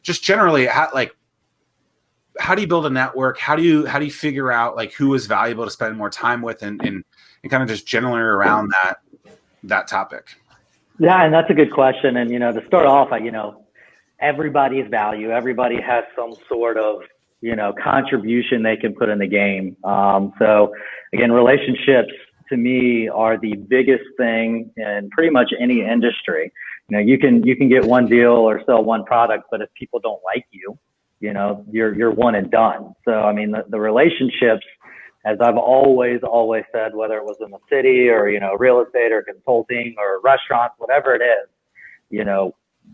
just generally, how do you build a network? How do you figure out like who is valuable to spend more time with, and kind of just generally around that topic? Yeah, and that's a good question. And to start off, everybody's value. Everybody has some sort of contribution they can put in the game. So again, relationships to me are the biggest thing in pretty much any industry. You can get one deal or sell one product, but if people don't like you, you're one and done. So, I mean, the relationships, as I've always said, whether it was in the city or, real estate or consulting or restaurants, whatever it is,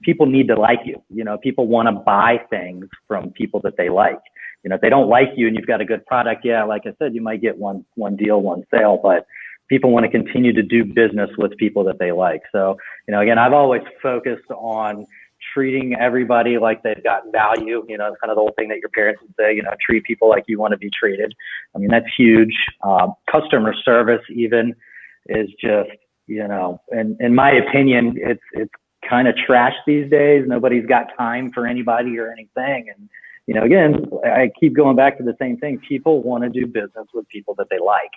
people need to like you. People want to buy things from people that they like. If they don't like you and you've got a good product, yeah, like I said, you might get one deal, one sale, but people want to continue to do business with people that they like. So, again, I've always focused on treating everybody like they've got value. It's kind of the old thing that your parents would say, treat people like you want to be treated. I mean, that's huge. Customer service even is just, in my opinion, it's kind of trash these days. Nobody's got time for anybody or anything. And, again, I keep going back to the same thing. People want to do business with people that they like.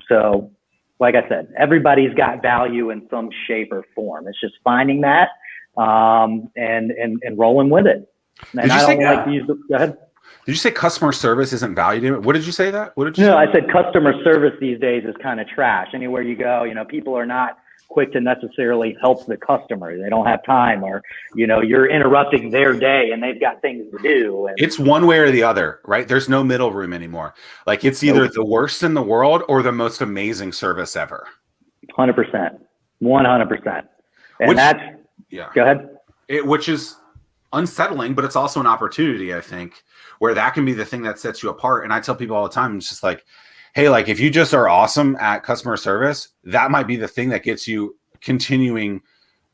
So like I said, everybody's got value in some shape or form. It's just finding that, and rolling with it. And go ahead. Did you say customer service isn't valued? What did you say that? What did you say? No, I said customer service these days is kind of trash. Anywhere you go, people are not quick to necessarily help the customer. They don't have time, or, you're interrupting their day and they've got things to do. And it's one way or the other, right? There's no middle room anymore. Like it's either the worst in the world or the most amazing service ever. 100%. 100%. And go ahead. Which is unsettling, but it's also an opportunity, I think, where that can be the thing that sets you apart. And I tell people all the time, it's just like, hey, like if you just are awesome at customer service, that might be the thing that gets you continuing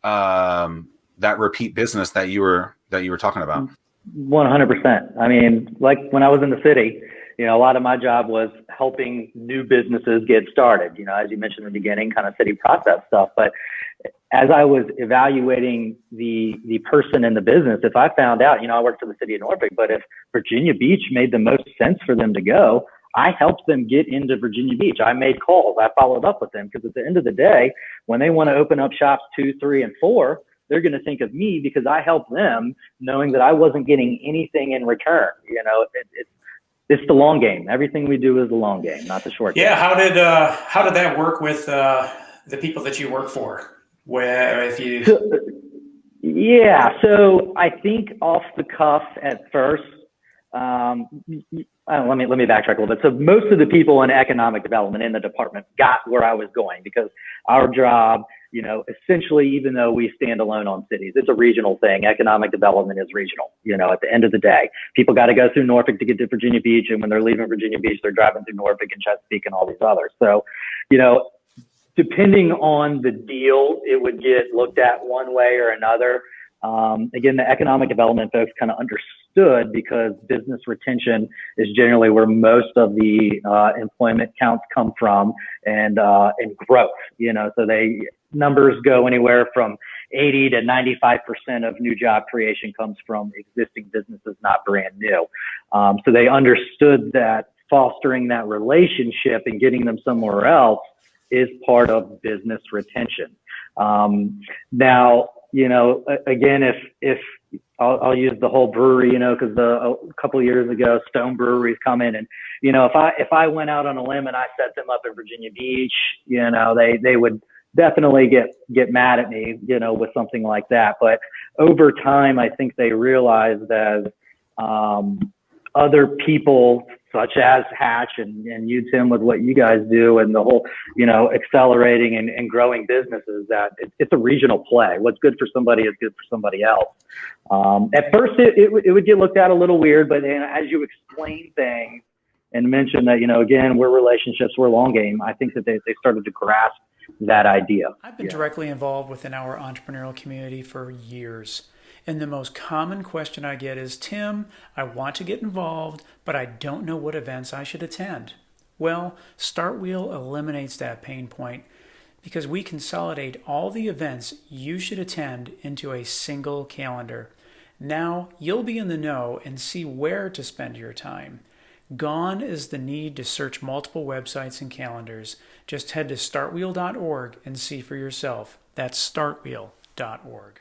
that repeat business that you were talking about. 100%. I mean, like when I was in the city, a lot of my job was helping new businesses get started, as you mentioned in the beginning, kind of city process stuff. But as I was evaluating the person in the business, if I found out, I worked for the city of Norfolk, but if Virginia Beach made the most sense for them to go, I helped them get into Virginia Beach. I made calls. I followed up with them, because at the end of the day, when they want to open up shops 2, 3, and 4, they're going to think of me because I helped them, knowing that I wasn't getting anything in return. It's the long game. Everything we do is the long game, not the short game. Yeah. How did that work with the people that you work for? So I think off the cuff at first, let me backtrack a little bit. So most of the people in economic development in the department got where I was going, because our job, essentially, even though we stand alone on cities, it's a regional thing. Economic development is regional. At the end of the day, people got to go through Norfolk to get to Virginia Beach. And when they're leaving Virginia Beach, they're driving through Norfolk and Chesapeake and all these others. So, depending on the deal, it would get looked at one way or another. Again, the economic development folks kind of understood, because business retention is generally where most of the employment counts come from, and growth. So numbers go anywhere from 80 to 95% of new job creation comes from existing businesses, not brand new. So they understood that fostering that relationship and getting them somewhere else is part of business retention. Now, again, if I'll use the whole brewery, because a couple of years ago, Stone Brewery's come in, and if I went out on a limb and I set them up in Virginia Beach, they would definitely get mad at me, with something like that. But over time, I think they realized as other people, such as Hatch and you, Tim, with what you guys do and the whole, accelerating and growing businesses, that it's a regional play. What's good for somebody is good for somebody else. At first, it would get looked at a little weird, but then as you explain things and mention that, again, we're relationships, we're long game, I think that they started to grasp that idea. I've been directly involved within our entrepreneurial community for years. And the most common question I get is, Tim, I want to get involved, but I don't know what events I should attend. Well, Startwheel eliminates that pain point, because we consolidate all the events you should attend into a single calendar. Now you'll be in the know and see where to spend your time. Gone is the need to search multiple websites and calendars. Just head to startwheel.org and see for yourself. That's startwheel.org.